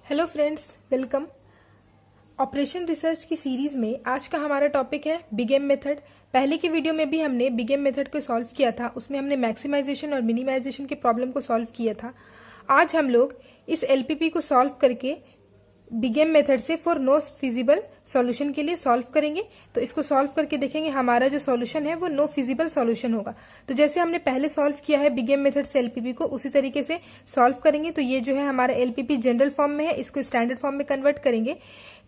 Hello friends, welcome. Operation research की series में आज का हमारा टॉपिक है बिग एम मेथड। पहले की वीडियो में भी हमने बिग एम मेथड को सॉल्व किया था, उसमें हमने मैक्सिमाइजेशन और मिनिमाइजेशन के प्रॉब्लम को सॉल्व किया था। आज हम लोग इस एलपीपी को सॉल्व करके बिग एम मेथड से फॉर नो फिजिबल सॉल्यूशन के लिए सॉल्व करेंगे। तो इसको सॉल्व करके देखेंगे हमारा जो सॉल्यूशन है वो नो फिजिबल सॉल्यूशन होगा। तो जैसे हमने पहले सॉल्व किया है बिग एम मेथड से एलपीपी को, उसी तरीके से सॉल्व करेंगे। तो ये जो है हमारा एलपीपी जनरल फॉर्म में है, इसको स्टैंडर्ड फॉर्म में कन्वर्ट करेंगे।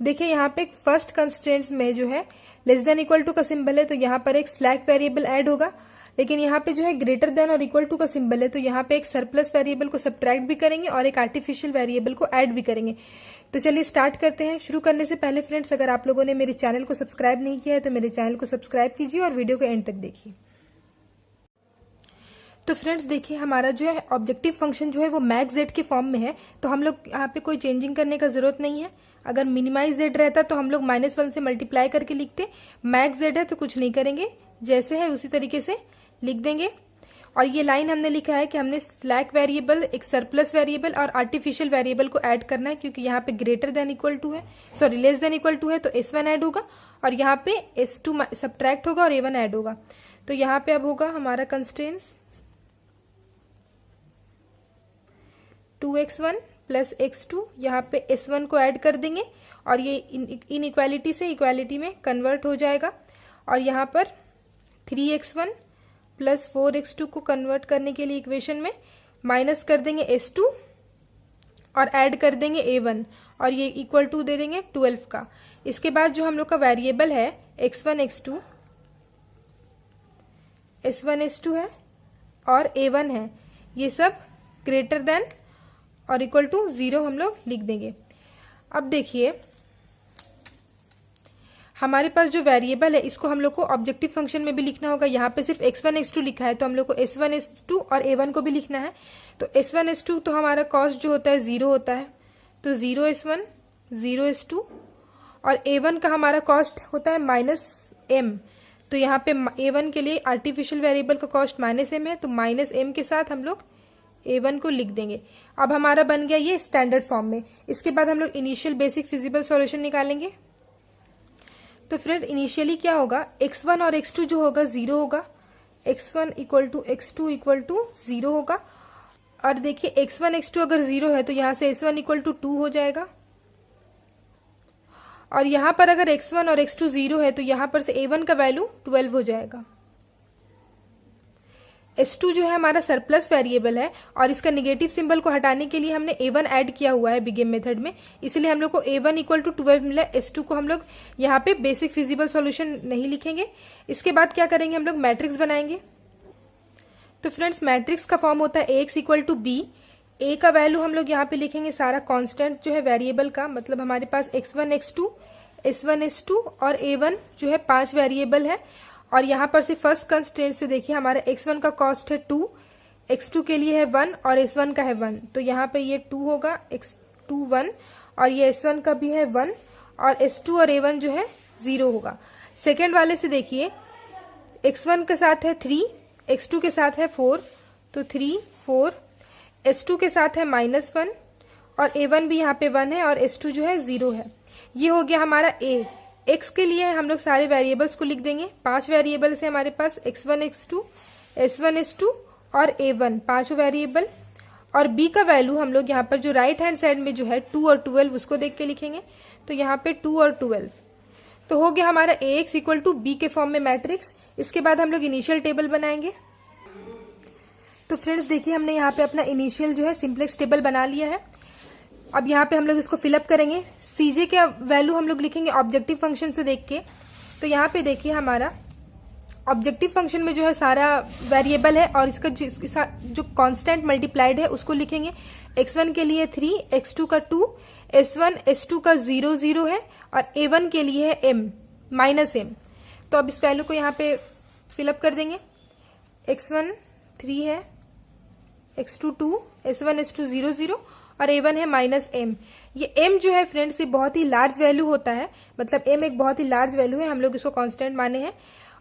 देखिए यहाँ पे फर्स्ट कंस्ट्रेंट्स में जो है लेस देन इक्वल टू का सिंबल है, तो यहाँ पर एक स्लैक वेरिएबल ऐड होगा। लेकिन यहाँ पे जो है ग्रेटर देन और इक्वल टू का सिंबल है, तो यहाँ पे एक सरप्लस वेरिएबल को सब्ट्रैक्ट भी करेंगे और एक आर्टिफिशियल वेरिएबल को ऐड भी करेंगे। तो चलिए स्टार्ट करते हैं। शुरू करने से पहले फ्रेंड्स, अगर आप लोगों ने मेरे चैनल को सब्सक्राइब नहीं किया है तो मेरे चैनल को सब्सक्राइब कीजिए और वीडियो को एंड तक देखिए। तो फ्रेंड्स देखिए, हमारा जो है ऑब्जेक्टिव फंक्शन जो है वो मैक्स जेड के फॉर्म में है, तो हम लोग यहाँ पे कोई चेंजिंग करने का जरूरत नहीं है। अगर मिनिमाइज जेड रहता तो हम लोग -1 से मल्टीप्लाई करके लिखते। मैक्स जेड है तो कुछ नहीं करेंगे, जैसे है उसी तरीके से लिख देंगे। और ये लाइन हमने लिखा है कि हमने स्लैक वेरिएबल, एक सरप्लस वेरिएबल और आर्टिफिशियल वेरिएबल को ऐड करना है, क्योंकि यहाँ पे ग्रेटर देन इक्वल टू है, sorry less than equal to है, तो S1 ऐड होगा और यहाँ पे S2 सब्ट्रैक्ट होगा और A1 ऐड होगा। तो यहाँ पे अब होगा हमारा कंस्ट्रेंट्स 2x1 प्लस x2, यहाँ पे S1 को ऐड कर देंगे और ये इनइक्वालिटी से इक्वालिटी में कन्वर्ट हो जाएगा। और यहाँ पर 3x1 प्लस 4x2 को कन्वर्ट करने के लिए इक्वेशन में माइनस कर देंगे S2 और ऐड कर देंगे A1 और ये इक्वल टू दे देंगे 12 का। इसके बाद जो हम लोग का वेरिएबल है x1 x2, S1 S2 है और A1 है, ये सब ग्रेटर देन और इक्वल टू 0 हम लोग लिख देंगे। अब देखिए हमारे पास जो वेरिएबल है इसको हम लोग को ऑब्जेक्टिव फंक्शन में भी लिखना होगा। यहाँ पे सिर्फ x1 x2 लिखा है, तो हम लोग को S1 S2 और A1 को भी लिखना है। तो S1 S2 तो हमारा कॉस्ट जो होता है 0 होता है, तो 0 S1 0 S2, और A1 का हमारा कॉस्ट होता है -m। तो यहाँ पे A1 के लिए आर्टिफिशियल वेरिएबल का कॉस्ट -m है, तो -m के साथ हम लोग A1 को लिख देंगे। अब हमारा बन गया ये स्टैंडर्ड फॉर्म में। इसके बाद हम लोग इनिशियल बेसिक फिजिबल सॉल्यूशन निकालेंगे। तो फ्रेंड इनिशियली क्या होगा, x1 और x2 जो होगा 0 होगा, x1 equal to x2 equal to 0 होगा। और देखिए x1 x2 अगर 0 है तो यहाँ से S1 इक्वल टू 2 हो जाएगा। और यहाँ पर अगर x1 और x2 0 है तो यहाँ पर से A1 का वैल्यू 12 हो जाएगा। S2 जो है हमारा सरप्लस वेरिएबल है और इसका निगेटिव सिंबल को हटाने के लिए हमने A1 ऐड किया हुआ है बिग एम मेथड में, इसलिए हम लोग को A1 इक्वल टू 12 मिला। S2 को हम लोग यहाँ पे बेसिक फिजिबल सॉल्यूशन नहीं लिखेंगे। इसके बाद क्या करेंगे, हम लोग मैट्रिक्स बनाएंगे। तो फ्रेंड्स मैट्रिक्स का फॉर्म होता है AX equal to B। A का वैल्यू हम लोग यहाँ पे लिखेंगे सारा कॉन्स्टेंट जो है वेरिएबल का, मतलब हमारे पास x1 x2 S1 S2 और A1 जो है 5 वेरिएबल है। और यहाँ पर से फर्स्ट कंस्ट्रेंट से देखिए हमारा x1 का कॉस्ट है 2, x2 के लिए है 1 और S1 का है 1, तो यहाँ पे ये 2 होगा, x2 1 और ये S1 का भी है 1 और S2 और A1 जो है 0 होगा। सेकेंड वाले से देखिए x1 के साथ है 3, x2 के साथ है 4, तो 3 4, S2 के साथ है -1 और A1 भी यहाँ पे 1 है और S2 जो है 0 है। ये हो गया हमारा A। x के लिए हम लोग सारे वेरिएबल्स को लिख देंगे। 5 वेरिएबल्स है हमारे पास, x1 x2 S1 S2 और A1 5 वेरिएबल। और b का वैल्यू हम लोग यहाँ पर जो राइट हैंड साइड में जो है 2 और 12 उसको देख के लिखेंगे, तो यहाँ पे 2 और 12। तो हो गया हमारा AX इक्वल टू B के फॉर्म में मैट्रिक्स। इसके बाद हम लोग इनिशियल टेबल बनाएंगे। तो फ्रेंड्स देखिए हमने यहाँ पे अपना इनिशियल जो है सिंप्लेक्स टेबल बना लिया है। अब यहाँ पे हम लोग इसको फिलअप करेंगे। CJ का वैल्यू हम लोग लिखेंगे ऑब्जेक्टिव फंक्शन से देख के। तो यहाँ पे देखिए हमारा ऑब्जेक्टिव फंक्शन में जो है सारा वेरिएबल है और इसका जो कांस्टेंट मल्टीप्लाइड है उसको लिखेंगे। x1 के लिए 3, x2 का 2, S1 S2 का 0 0 है और A1 के लिए है m -m। तो अब इस वैल्यू को यहाँ पे फिलअप कर देंगे। x1 3 है, x2 2, S1 S2 0 0 और A1 है -m। ये m जो है फ्रेंड्स ये बहुत ही लार्ज वैल्यू होता है, मतलब m एक बहुत ही लार्ज वैल्यू है, हम लोग इसको कांस्टेंट माने हैं।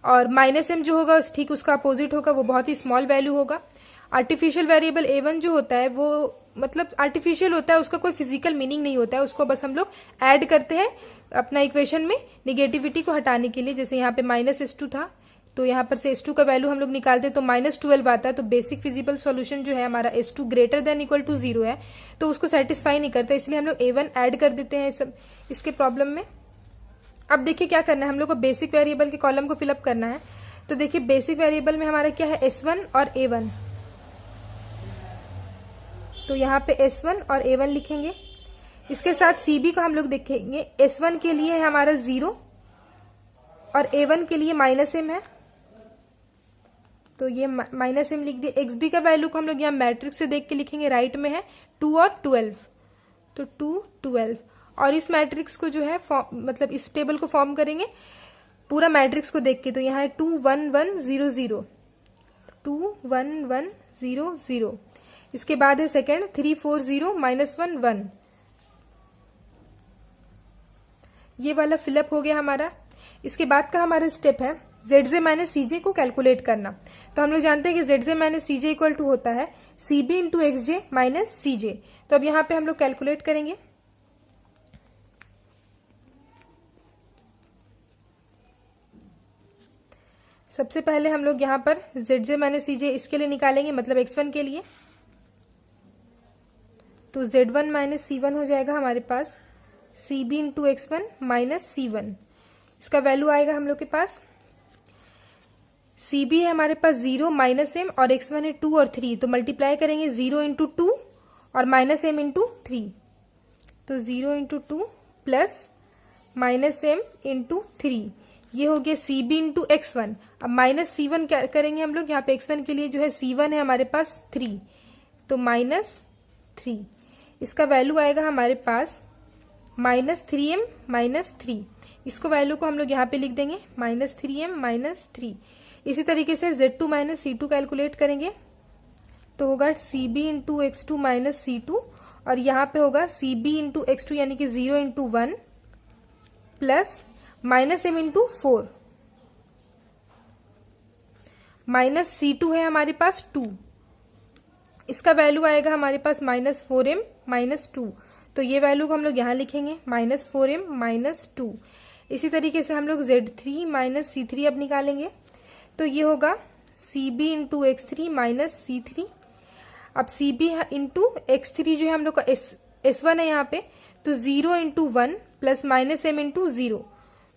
और -m जो होगा ठीक उसका अपोजिट होगा, वो बहुत ही स्मॉल वैल्यू होगा। आर्टिफिशियल वेरिएबल a1 जो होता है वो मतलब आर्टिफिशियल होता है, उसका कोई फिजिकल मीनिंग नहीं होता है, उसको बस हम लोग ऐड करते हैं अपना इक्वेशन में निगेटिविटी को हटाने के लिए। जैसे यहाँ पे -s2 था तो यहाँ पर से s2 का वैल्यू हम लोग निकालते हैं तो -12 आता है, तो बेसिक फिजिबल सॉल्यूशन जो है हमारा s2 greater than equal to 0 है, तो उसको सेटिस्फाई नहीं करता, इसलिए हम लोग a1 ऐड कर देते हैं सब इसके प्रॉब्लम में। अब देखिए क्या करना है, हम लोग को बेसिक वेरिएबल के कॉलम को फिलअप करना है। तो देखिए बेसिक वेरिएबल में हमारा क्या है, s1 और a1, तो यहाँ पे s1 और a1 लिखेंगे। इसके साथ cb को हम लोग देखेंगे, s1 के लिए है हमारा 0 और a1 के लिए -m है, तो ये -m लिख दिए। xb का वैल्यू को हम लोग यहाँ मैट्रिक्स से देख के लिखेंगे, राइट में है 2 और 12, तो 2 12, और इस मैट्रिक्स को जो है मतलब इस टेबल को फॉर्म करेंगे पूरा मैट्रिक्स को देख के, तो यहाँ है 2 1 1 0 0, 2 1 1 0 0। इसके बाद है सेकेंड 3 4 0 -1 1, ये वाला फिलअप हो गया हमारा। इसके बाद का हमारा स्टेप है ZJ माइनस CJ को कैलकुलेट करना। तो हम लोग जानते हैं कि ZJ minus CJ equal to होता है CB into XJ minus CJ। तो अब यहाँ पे हम लोग कैलकुलेट करेंगे। सबसे पहले हम लोग यहाँ पर ZJ माइनस CJ इसके लिए निकालेंगे, मतलब x1 के लिए, तो Z1 माइनस C1 हो जाएगा हमारे पास CB into x1 minus C1। इसका वैल्यू आएगा हम लोग के पास, CB है हमारे पास 0 -m और x1 है 2 और 3, तो मल्टीप्लाई करेंगे 0 इंटू 2 और -m इंटू 3, तो 0 इंटू 2 प्लस -m इंटू 3, ये हो गया CB इंटू x1। अब माइनस C1 क्या करेंगे हम लोग, यहाँ पे x1 के लिए जो है C1 है हमारे पास 3, तो -3, इसका वैल्यू आएगा हमारे पास -3m -3। इसको वैल्यू को हम लोग यहाँ पे लिख देंगे -3m -3। इसी तरीके से Z2 माइनस C2 कैलकुलेट करेंगे, तो होगा CB into x2 minus C2, और यहाँ पे होगा CB इंटू x2 यानी कि 0 into 1 plus -m into 4, minus C2 है हमारे पास 2, इसका वैल्यू आएगा हमारे पास -4m -2, तो ये वैल्यू को हम लोग यहाँ लिखेंगे -4m -2। इसी तरीके से हम लोग Z3 माइनस C3 अब निकालेंगे, तो ये होगा CB into x3 minus C3। अब CB इंटू x3 जो है हम लोग का S1 है यहाँ पे, तो 0 इंटू 1 प्लस -m इंटू 0,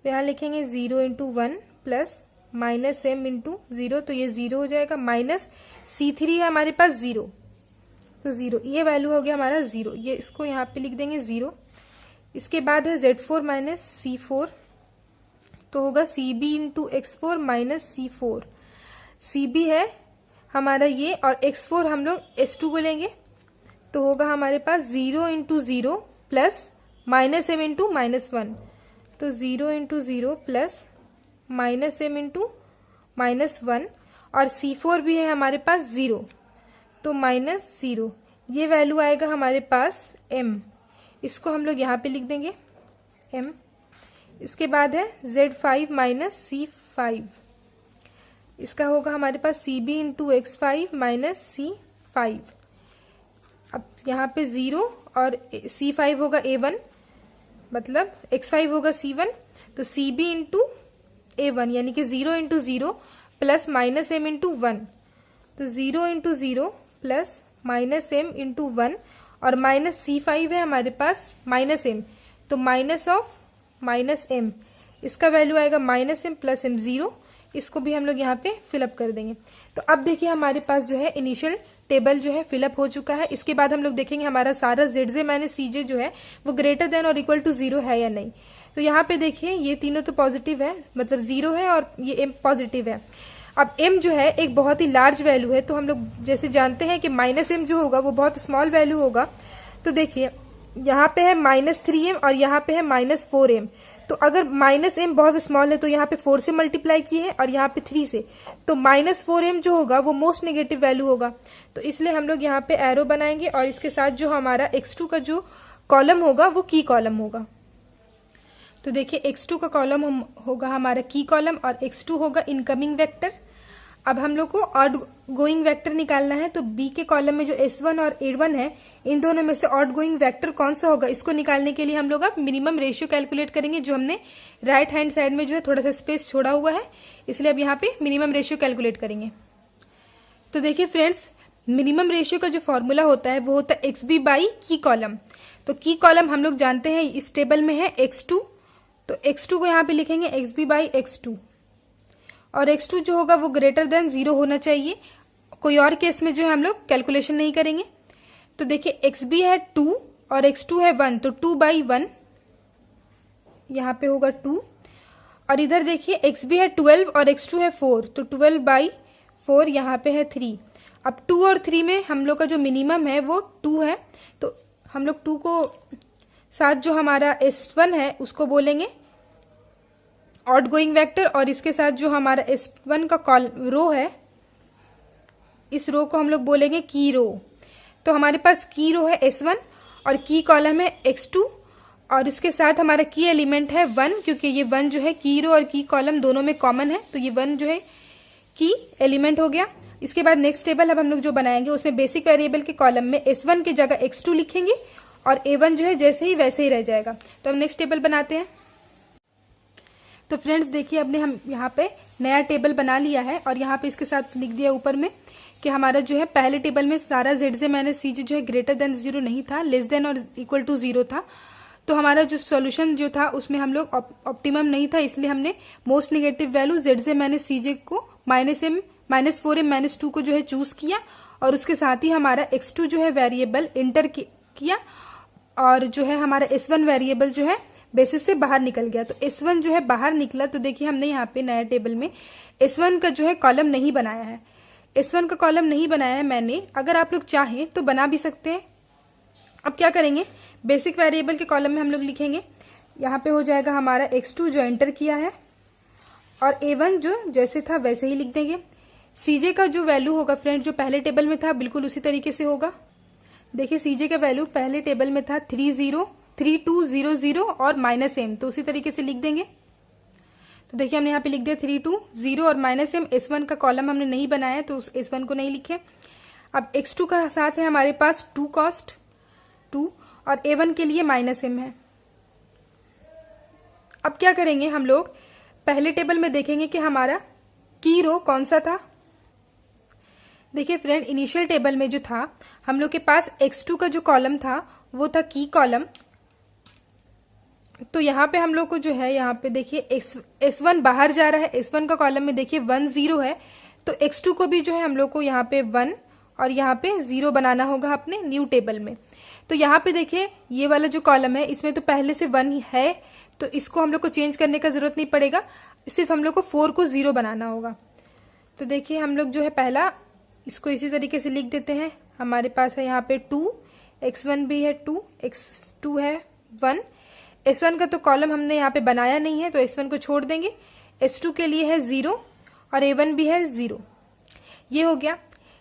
तो यहाँ लिखेंगे 0 इंटू 1 प्लस -m इंटू 0, तो ये 0 हो जाएगा, माइनस C3 है हमारे पास 0, तो 0, ये वैल्यू हो गया हमारा 0, ये इसको यहाँ पे लिख देंगे 0। इसके बाद है Z4 माइनस C4, तो होगा CB into x4 minus C4। CB है हमारा ये, और x4 हम लोग S2 को लेंगे, तो होगा हमारे पास 0 इंटू 0 प्लस -m इंटू -1, तो 0 इंटू 0 प्लस -m इंटू -1, और C4 भी है हमारे पास 0, तो -0, ये वैल्यू आएगा हमारे पास m, इसको हम लोग यहाँ पे लिख देंगे m। इसके बाद है Z5 माइनस C5, इसका होगा हमारे पास CB into x5 minus C5। अब यहाँ पे 0 और C5 होगा A1, मतलब x5 होगा C1, तो CB इंटू A1 यानी कि 0 इंटू 0 प्लस -m इंटू 1, तो 0 इंटू 0 प्लस -m इंटू 1, और माइनस C5 है हमारे पास -m, तो -m, इसका वैल्यू आएगा -m प्लस m 0। इसको भी हम लोग यहाँ पे फिलअप कर देंगे। तो अब देखिए हमारे पास जो है इनिशियल टेबल जो है फिलअप हो चुका है। इसके बाद हम लोग देखेंगे हमारा सारा ZJ माइनस CJ जो है वो ग्रेटर देन और इक्वल टू 0 है या नहीं। तो यहाँ पे देखिए ये तीनों तो पॉजिटिव है, मतलब 0 है और ये m पॉजिटिव है। अब m जो है एक बहुत ही लार्ज वैल्यू है, तो हम लोग जैसे जानते हैं कि -m जो होगा वो बहुत स्मॉल वैल्यू होगा। तो देखिए यहाँ पे है -3m और यहाँ पे है -4m, तो अगर -m बहुत स्मॉल है तो यहाँ पे 4 से मल्टीप्लाई किए हैं और यहाँ पे 3 से, तो -4m जो होगा वो मोस्ट नेगेटिव वैल्यू होगा। तो इसलिए हम लोग यहाँ पे एरो बनाएंगे और इसके साथ जो हमारा x2 का जो कॉलम होगा वो की कॉलम होगा। तो देखिए x2 का कॉलम होगा हमारा की कॉलम और x2 होगा इनकमिंग वेक्टर। अब हम लोग को ऑड गोइंग वेक्टर निकालना है, तो बी के कॉलम में जो S1 और A1 है, इन दोनों में से ऑड गोइंग वेक्टर कौन सा होगा, इसको निकालने के लिए हम लोग अब मिनिमम रेशियो कैलकुलेट करेंगे, जो हमने राइट हैंड साइड में जो है थोड़ा सा स्पेस छोड़ा हुआ है, इसलिए अब यहाँ पे मिनिमम रेशियो कैलकुलेट करेंगे। तो देखिए फ्रेंड्स, मिनिमम रेशियो का जो फॉर्मूला होता है वो होता है XB बाई की कॉलम। तो की कॉलम हम लोग जानते हैं इस टेबल में है X2, तो X2 को यहाँ पे लिखेंगे XB बाई X2, और X2 जो होगा वो ग्रेटर देन 0 होना चाहिए। कोई और केस में जो है हम लोग कैलकुलेशन नहीं करेंगे। तो देखिए XB है 2 और X2 है 1, तो 2 बाई 1 यहाँ पे होगा 2, और इधर देखिए XB है 12 और X2 है 4, तो 12 बाई 4 यहाँ पे है 3। अब 2 और 3 में हम लोग का जो मिनिमम है वो 2 है, तो हम लोग 2 को साथ जो हमारा S1 है उसको बोलेंगे ऑड गोइंग वेक्टर, और इसके साथ जो हमारा S1 का रो है, इस रो को हम लोग बोलेंगे की रो। तो हमारे पास की रो है S1 और की कॉलम है X2, और इसके साथ हमारा की एलिमेंट है 1, क्योंकि ये 1 जो है की रो और की कॉलम दोनों में कॉमन है, तो ये 1 जो है की एलिमेंट हो गया। इसके बाद नेक्स्ट टेबल अब हम लोग जो बनाएंगे उसमें बेसिक वेरिएबल के कॉलम में S1 की जगह X2 लिखेंगे, और A1 जो है जैसे ही वैसे ही रह जाएगा। तो हम नेक्स्ट टेबल बनाते हैं। तो फ्रेंड्स देखिए, अब हम यहाँ पे नया टेबल बना लिया है, और यहाँ पे इसके साथ लिख दिया ऊपर में कि हमारा जो है पहले टेबल में सारा ZJ माइनस CJ जो है ग्रेटर देन 0 नहीं था, लेस देन और इक्वल टू 0 था। तो हमारा जो सॉल्यूशन जो था उसमें हम लोग ऑप्टिमम नहीं था, इसलिए हमने most negative value ZJ minus CJ को -4m -2 को जो है चूज किया, और उसके साथ ही हमारा X2 जो है वेरिएबल इंटर किया, और जो है हमारा S1 वेरिएबल जो है बेसिस से बाहर निकल गया। तो S1 जो है बाहर निकला, तो देखिए हमने यहाँ पे नया टेबल में S1 का जो है कॉलम नहीं बनाया है। S1 का कॉलम नहीं बनाया है मैंने, अगर आप लोग चाहें तो बना भी सकते हैं। अब क्या करेंगे, बेसिक वेरिएबल के कॉलम में हम लोग लिखेंगे, यहाँ पे हो जाएगा हमारा X2 जो एंटर किया है, और A1 जो जैसे था वैसे ही लिख देंगे। CJ का जो वैल्यू होगा फ्रेंड, जो पहले टेबल में था बिल्कुल उसी तरीके से होगा। देखिए CJ का वैल्यू पहले टेबल में था 3200 और -m, तो उसी तरीके से लिख देंगे। तो देखिए हमने यहाँ पे लिख दिया 320 और -m। S1 का कॉलम हमने नहीं बनाया है, तो उस S1 को नहीं लिखे। अब X2 का साथ है हमारे पास 2 कॉस्ट 2, और A1 के लिए -m है। अब क्या करेंगे, हम लोग पहले टेबल में देखेंगे कि हमारा की रो कौन सा था। देखिए फ्रेंड, इनिशियल टेबल में जो था हम लोग के पास X2 का जो कॉलम था वो था की कॉलम। तो यहाँ पे हम लोग को जो है, यहाँ पे देखिए S1 बाहर जा रहा है, S1 का कॉलम में देखिए 1 0 है, तो X2 को भी जो है हम लोग को यहाँ पे 1 और यहाँ पे 0 बनाना होगा अपने न्यू टेबल में। तो यहाँ पे देखिए ये वाला जो कॉलम है इसमें तो पहले से 1 है, तो इसको हम लोग को चेंज करने का जरूरत नहीं पड़ेगा, सिर्फ हम लोग को 4 को 0 बनाना होगा। तो देखिए हम लोग जो है पहला इसको इसी तरीके से लिख देते हैं। हमारे पास है यहाँ पे 2, X1 भी है 2, X2 है 1। S1 का तो कॉलम हमने यहाँ पे बनाया नहीं है, तो S1 को छोड़ देंगे। S2 के लिए है 0 और A1 भी है 0। ये हो गया।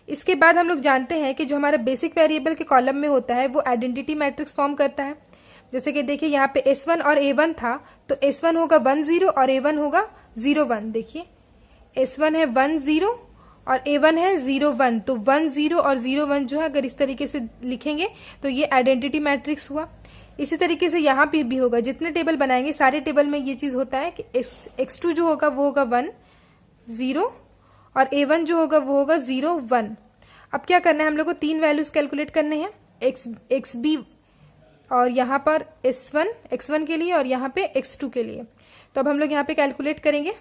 इसके बाद हम लोग जानते हैं कि जो हमारा बेसिक वेरिएबल के कॉलम में होता है वो आइडेंटिटी मैट्रिक्स फॉर्म करता है। जैसे कि देखिए यहाँ पे S1 और A1 था, तो S1 होगा 1 0 और A1 होगा 0 1। देखिए S1 है 1 0 और A1 है 0 1, तो 1 0 और 0 1 जो है अगर इस तरीके से लिखेंगे तो ये आइडेंटिटी मैट्रिक्स हुआ। इसी तरीके से यहाँ पे भी होगा, जितने टेबल बनाएंगे सारे टेबल में ये चीज होता है कि X2 जो होगा वो होगा 1 0 और A1 जो होगा वो होगा 0 1। अब क्या करना है, हम लोग को 3 वैल्यूज कैलकुलेट करने हैं, XB और यहाँ पर X1 के लिए और यहाँ पे X2 के लिए। तो अब हम लोग यहाँ पे कैलकुलेट करेंगे।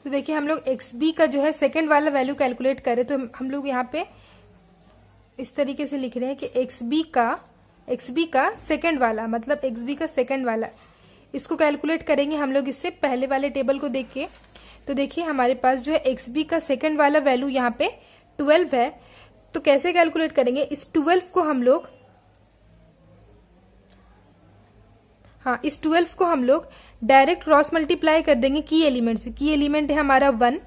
तो देखिए हम लोग XB का जो है सेकंड वाला वैल्यू कैलकुलेट करें, तो हम लोग यहाँ पे इस तरीके से लिख रहे हैं कि XB का सेकंड वाला, मतलब XB का सेकंड वाला, इसको कैलकुलेट करेंगे हम लोग इससे पहले वाले टेबल को देख के। तो देखिए हमारे पास जो है XB का सेकंड वाला वैल्यू यहाँ पे 12 है। तो कैसे कैलकुलेट करेंगे, इस 12 को हम लोग इस 12 को हम लोग डायरेक्ट क्रॉस मल्टीप्लाई कर देंगे की एलिमेंट से। की एलिमेंट है हमारा 1,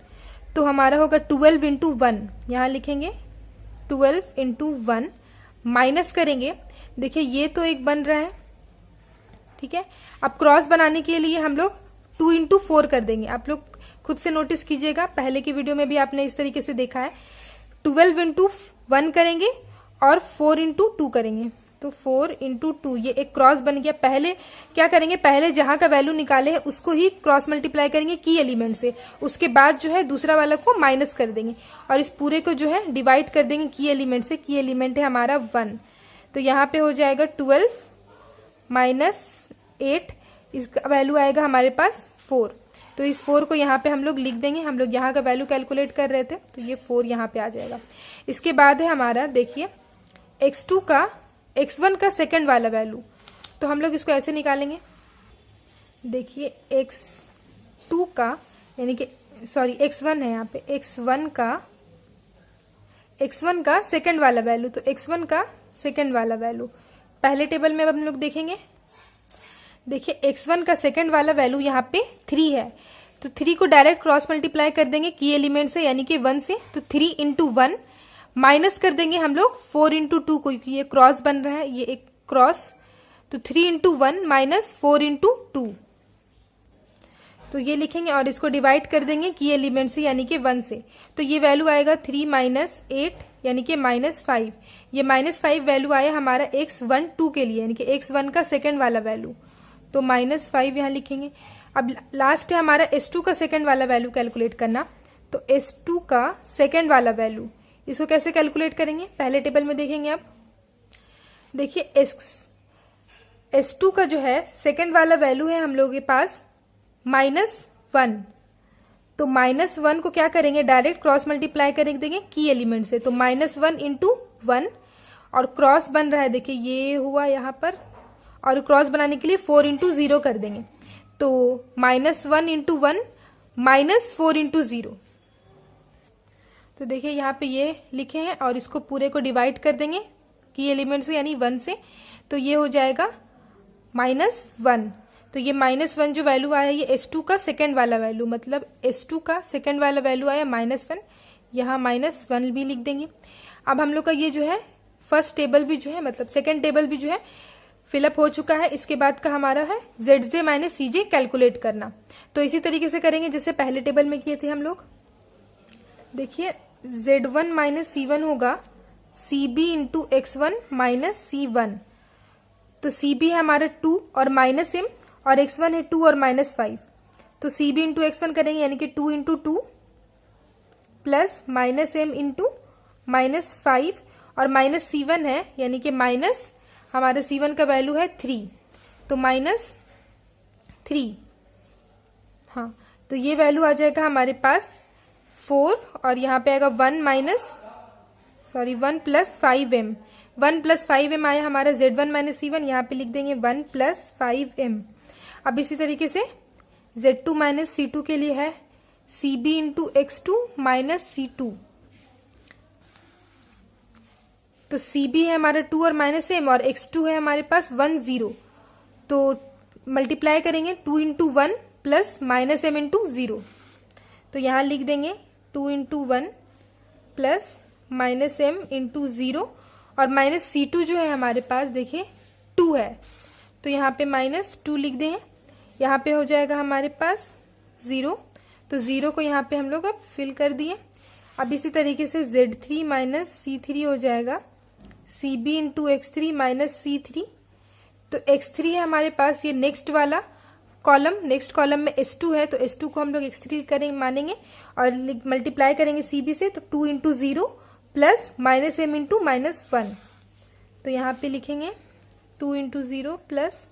तो हमारा होगा 12 इंटू 1, यहाँ लिखेंगे 12 इंटू 1, माइनस करेंगे। देखिए ये तो एक बन रहा है, ठीक है। अब क्रॉस बनाने के लिए हम लोग 2 इंटू 4 कर देंगे। आप लोग खुद से नोटिस कीजिएगा, पहले की वीडियो में भी आपने इस तरीके से देखा है। 12 इंटू 1 करेंगे और 4 इंटू 2 करेंगे, तो 4 इंटू 2 ये एक क्रॉस बन गया। पहले क्या करेंगे, पहले जहां का वैल्यू निकाले हैं उसको ही क्रॉस मल्टीप्लाई करेंगे की एलिमेंट से, उसके बाद जो है दूसरा वाला को माइनस कर देंगे और इस पूरे को जो है डिवाइड कर देंगे की एलिमेंट से। की एलिमेंट है हमारा 1, तो यहाँ पे हो जाएगा 12 माइनस 8, इसका वैल्यू आएगा हमारे पास 4। तो इस 4 को यहाँ पे हम लोग लिख देंगे, हम लोग यहाँ का वैल्यू कैलकुलेट कर रहे थे तो ये 4 यहाँ पे आ जाएगा। इसके बाद है हमारा देखिए x2 का x1 का सेकंड वाला वैल्यू, तो हम लोग इसको ऐसे निकालेंगे। देखिए x2 का यानी कि सॉरी x1 है यहाँ पे, x1 का सेकंड वाला वैल्यू, तो x1 का सेकंड वाला वैल्यू पहले टेबल में अब हम लोग देखेंगे। देखिए x1 का सेकंड वाला वैल्यू यहाँ पे 3 है, तो 3 को डायरेक्ट क्रॉस मल्टीप्लाई कर देंगे की एलिमेंट से यानी कि 1 से, तो 3 इंटू 1 माइनस कर देंगे हम लोग 4 इंटू 2 को, ये क्रॉस बन रहा है, ये एक क्रॉस, तो 3 इंटू 1 माइनस 4 इंटू 2, तो ये लिखेंगे और इसको डिवाइड कर देंगे की एलिमेंट से यानी कि 1 से, तो ये वैल्यू आएगा 3 माइनस 8 यानी कि -5। ये -5 वैल्यू आया हमारा x1 2 के लिए यानी कि x1 का सेकंड वाला वैल्यू, तो -5 यहाँ लिखेंगे। अब लास्ट है हमारा s2 का सेकंड वाला वैल्यू कैलकुलेट करना, तो s2 का सेकंड वाला वैल्यू इसको कैसे कैलकुलेट करेंगे, पहले टेबल में देखेंगे। अब देखिए s2 का जो है सेकंड वाला वैल्यू है हम लोगों के पास -1, तो -1 को क्या करेंगे डायरेक्ट क्रॉस मल्टीप्लाई कर देंगे की एलिमेंट से, तो -1 इंटू 1 और क्रॉस बन रहा है देखिए ये हुआ यहाँ पर, और क्रॉस बनाने के लिए 4 इंटू 0 कर देंगे, तो -1 इंटू 1 -4 इंटू 0, तो देखिए यहाँ पे ये लिखे हैं और इसको पूरे को डिवाइड कर देंगे की एलिमेंट से यानी 1 से, तो ये हो जाएगा -1। तो ये -1 जो वैल्यू आया ये s2 का सेकंड वाला वैल्यू, मतलब s2 का सेकंड वाला वैल्यू आया -1, यहाँ -1 भी लिख देंगे। अब हम लोग का ये जो है फर्स्ट टेबल भी जो है मतलब सेकंड टेबल भी जो है फिलअप हो चुका है। इसके बाद का हमारा है ZJ माइनस CJ कैलकुलेट करना, तो इसी तरीके से करेंगे जैसे पहले टेबल में किए थे हम लोग। देखिए Z1 माइनस C1 होगा CB into x1 minus C1, तो CB है हमारा 2 और -m और x1 है 2 और -5, तो CB इंटू x1 करेंगे यानी कि 2 इंटू 2 प्लस -m इंटू -5 और -C1 है यानी कि माइनस हमारे C1 का वैल्यू है 3, तो -3, हाँ, तो ये वैल्यू आ जाएगा हमारे पास 4 और यहाँ पे आएगा 1 प्लस 5m, 1 प्लस 5m आया हमारा Z1 माइनस C1, यहाँ पे लिख देंगे 1 प्लस 5m। अब इसी तरीके से Z2 माइनस C2 के लिए है CB into x2 minus C2, तो CB है हमारा 2 और -m और x2 है हमारे पास 1 0, तो मल्टीप्लाई करेंगे 2 इंटू 1 प्लस -m इंटू 0, तो यहाँ लिख देंगे 2 इंटू 1 प्लस -m इंटू 0 और -C2 जो है हमारे पास देखिए 2 है, तो यहाँ पे -2 लिख देंगे, यहाँ पे हो जाएगा हमारे पास 0, तो 0 को यहाँ पे हम लोग अब फिल कर दिए। अब इसी तरीके से Z3 माइनस C3 हो जाएगा CB into x3 minus C3, तो x3 है हमारे पास ये नेक्स्ट वाला कॉलम, नेक्स्ट कॉलम में s2 है, तो s2 को हम लोग x3 करेंगे मानेंगे और मल्टीप्लाई करेंगे CB से, तो 2 इंटू 0 प्लस -m इंटू -1, तो यहाँ पे लिखेंगे 2 into 0 plus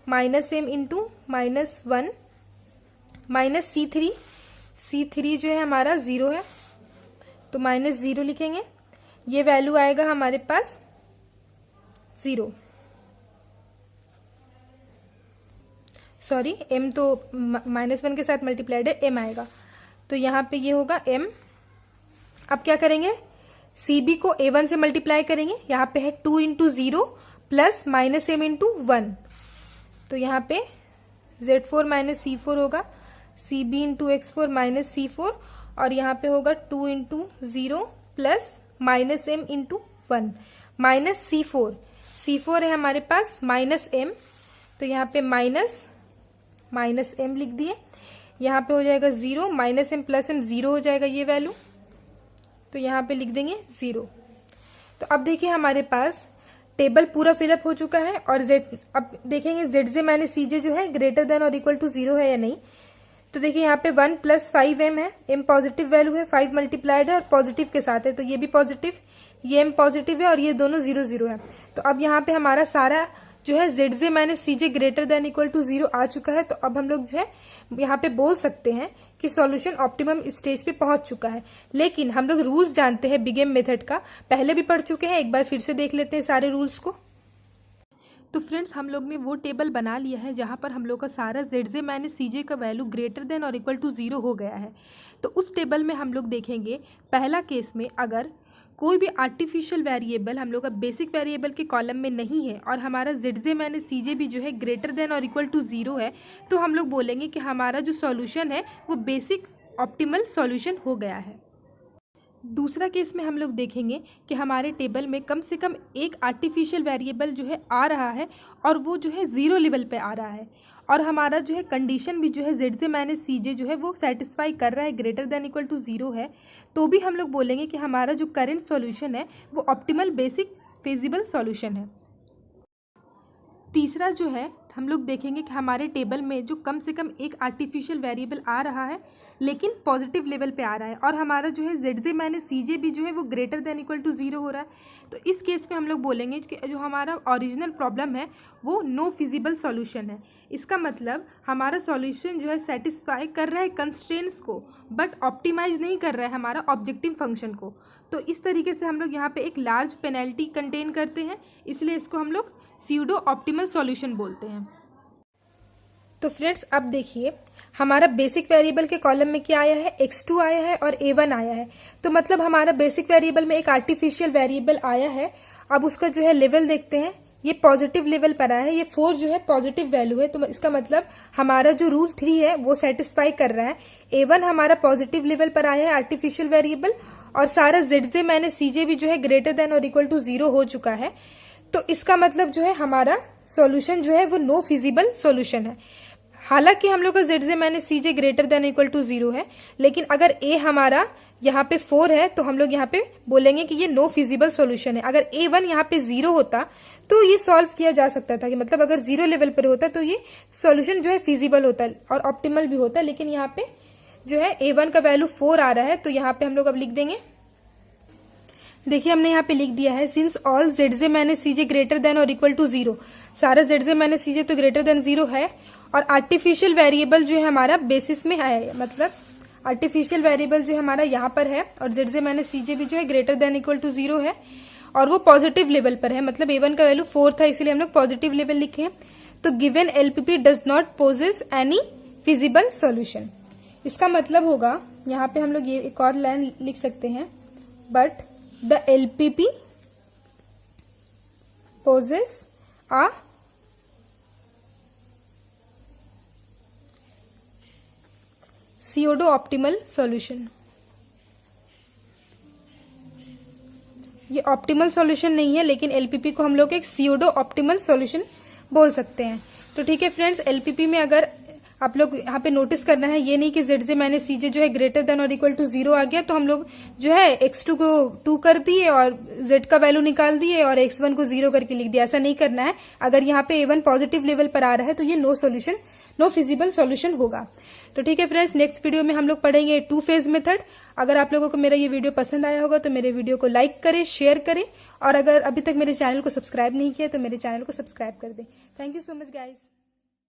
-m into -1 minus C3 जो है हमारा 0 है, तो -0 लिखेंगे, ये वैल्यू आएगा हमारे पास 0, सॉरी m तो -1 के साथ मल्टीप्लाइड है, m आएगा, तो यहाँ पे ये होगा m। अब क्या करेंगे CB को A1 से मल्टीप्लाई करेंगे, यहाँ पे है 2 इंटू 0 प्लस -m इंटू 1, तो यहाँ पे Z4 माइनस C4 होगा CB into x4 minus C4 और यहाँ पे होगा 2 into 0 plus -m into 1 minus C4 है हमारे पास -m, तो यहाँ पे माइनस m लिख दिए। यहाँ पे हो जाएगा 0, माइनस एम प्लस एम 0 हो जाएगा ये वैल्यू, तो यहाँ पे लिख देंगे 0। तो अब देखिए हमारे पास टेबल पूरा फिलअप हो चुका है और जेड, अब देखेंगे जेड जे माइनस सी जे जो है ग्रेटर देन और इक्वल टू 0 है या नहीं। तो देखिए यहाँ पे 1 + 5m है, m पॉजिटिव वैल्यू है, 5 मल्टीप्लाइड है और पॉजिटिव के साथ है, तो ये भी पॉजिटिव, ये m पॉजिटिव है और ये दोनों 0 0 है। तो अब यहाँ पे हमारा सारा जो है Z J minus C J greater than equal to 0 आ चुका है। तो अब हम लोग जो है यहाँ पे बोल सकते हैं कि सॉल्यूशन ऑप्टिमम स्टेज पे पहुंच चुका है। लेकिन हम लोग रूल्स जानते हैं बिग एम मेथड का, पहले भी पढ़ चुके हैं, एक बार फिर से देख लेते हैं सारे रूल्स को। तो फ्रेंड्स हम लोग ने वो टेबल बना लिया है जहां पर हम लोग का सारा जेड जे माइनस सी जे का वैल्यू ग्रेटर देन और इक्वल टू 0 हो गया है। तो उस टेबल में हम लोग देखेंगे पहला केस में अगर कोई भी आर्टिफिशियल वेरिएबल हम लोग का बेसिक वेरिएबल के कॉलम में नहीं है और हमारा जेड जे माइनस सी जे भी जो है ग्रेटर देन और इक्वल टू 0 है, तो हम लोग बोलेंगे कि हमारा जो सॉल्यूशन है वो बेसिक ऑप्टिमल सॉल्यूशन हो गया है। दूसरा केस में हम लोग देखेंगे कि हमारे टेबल में कम से कम एक आर्टिफिशियल वेरिएबल जो है आ रहा है और वो जो है 0 लेवल पे आ रहा है और हमारा जो है कंडीशन भी जो है जेड जे माइनस सी जे जो है वो सेटिस्फाई कर रहा है, ग्रेटर देन इक्वल टू 0 है, तो भी हम लोग बोलेंगे कि हमारा जो करेंट सॉल्यूशन है वो ऑप्टिमल बेसिक फिजिबल सॉल्यूशन है। तीसरा जो है हम लोग देखेंगे कि हमारे टेबल में जो कम से कम एक आर्टिफिशियल वेरिएबल आ रहा है लेकिन पॉजिटिव लेवल पे आ रहा है और हमारा जो है जेड जे माइनस सी जे भी जो है वो ग्रेटर देन इक्वल टू 0 हो रहा है, तो इस केस में हम लोग बोलेंगे कि जो हमारा ओरिजिनल प्रॉब्लम है वो नो फिजिबल सॉल्यूशन है। इसका मतलब हमारा सॉल्यूशन जो है सेटिस्फाई कर रहा है कंस्ट्रेंट्स को बट ऑप्टिमाइज नहीं कर रहा है हमारा ऑब्जेक्टिव फंक्शन को। तो इस तरीके से हम लोग यहाँ पे एक लार्ज पेनल्टी कंटेन करते हैं, इसलिए इसको हम लोग स्यूडो ऑप्टिमल सॉल्यूशन बोलते हैं। तो फ्रेंड्स अब देखिए हमारा बेसिक वेरिएबल के कॉलम में क्या आया है, x2 आया है और a1 आया है। तो मतलब हमारा बेसिक वेरिएबल में एक आर्टिफिशियल वेरिएबल आया है। अब उसका जो है लेवल देखते हैं, ये पॉजिटिव लेवल पर आया है, ये 4 जो है पॉजिटिव वैल्यू है, तो इसका मतलब हमारा जो रूल 3 है वो सेटिस्फाई कर रहा है। a1 हमारा पॉजिटिव लेवल पर आया है आर्टिफिशियल वेरिएबल और सारा जेड जे माइनस सी जे भी जो है ग्रेटर देन और इक्वल टू 0 हो चुका है। तो इसका मतलब जो है हमारा सॉल्यूशन जो है वो नो फिजिबल सॉल्यूशन है। हालांकि हम लोग का Z J minus C J greater than equal to 0 है, लेकिन अगर ए हमारा यहाँ पे 4 है तो हम लोग यहाँ पे बोलेंगे कि ये नो फिजिबल सॉल्यूशन है। अगर A1 यहाँ पे 0 होता तो ये सॉल्व किया जा सकता था, कि मतलब अगर 0 लेवल पर होता तो ये सॉल्यूशन जो है फिजिबल होता और ऑप्टिमल भी होता, लेकिन यहाँ पे जो है A1 का वैल्यू 4 आ रहा है, तो यहाँ पे हम लोग अब लिख देंगे, देखिए हमने यहाँ पे लिख दिया है since all Z J minus C J greater then और इक्वल टू 0, सारा जेड जे माइनस सी जे तो ग्रेटर देन 0 है और आर्टिफिशियल वेरिएबल जो है हमारा बेसिस में है, मतलब आर्टिफिशियल वेरिएबल जो हमारा यहाँ पर है और जेड जे माइनस सी जे भी जो है ग्रेटर देन इक्वल टू 0 है और वो पॉजिटिव लेवल पर है, मतलब A1 का वैल्यू 4 था इसलिए हम लोग पॉजिटिव लेवल लिखे हैं। तो given LPP does not possess any feasible solution. इसका मतलब होगा यहाँ पे हम लोग ये एक और लाइन लिख सकते हैं, but the LPP poses a pseudo optimal solution. ये ऑप्टिमल सॉल्यूशन नहीं है, लेकिन एलपीपी को हम लोग एक pseudo ऑप्टिमल सॉल्यूशन बोल सकते हैं। तो ठीक है फ्रेंड्स, एलपीपी में अगर आप लोग यहाँ पे नोटिस करना है, ये नहीं कि जेड जे माइनस सी जे जो है ग्रेटर देन और इक्वल टू 0 आ गया तो हम लोग जो है x2 को 2 कर दिए और z का वैल्यू निकाल दिए और x1 को 0 करके लिख दिया, ऐसा नहीं करना है। अगर यहाँ पे A1 पॉजिटिव लेवल पर आ रहा है तो ये नो फिजिबल सॉल्यूशन होगा। तो ठीक है फ्रेंड्स, नेक्स्ट वीडियो में हम लोग पढ़ेंगे 2 फेज मेथड। अगर आप लोगों को मेरा ये वीडियो पसंद आया होगा तो मेरे वीडियो को लाइक करें, शेयर करें और अगर अभी तक मेरे चैनल को सब्सक्राइब नहीं किया तो मेरे चैनल को सब्सक्राइब कर दें। Thank you so much guys.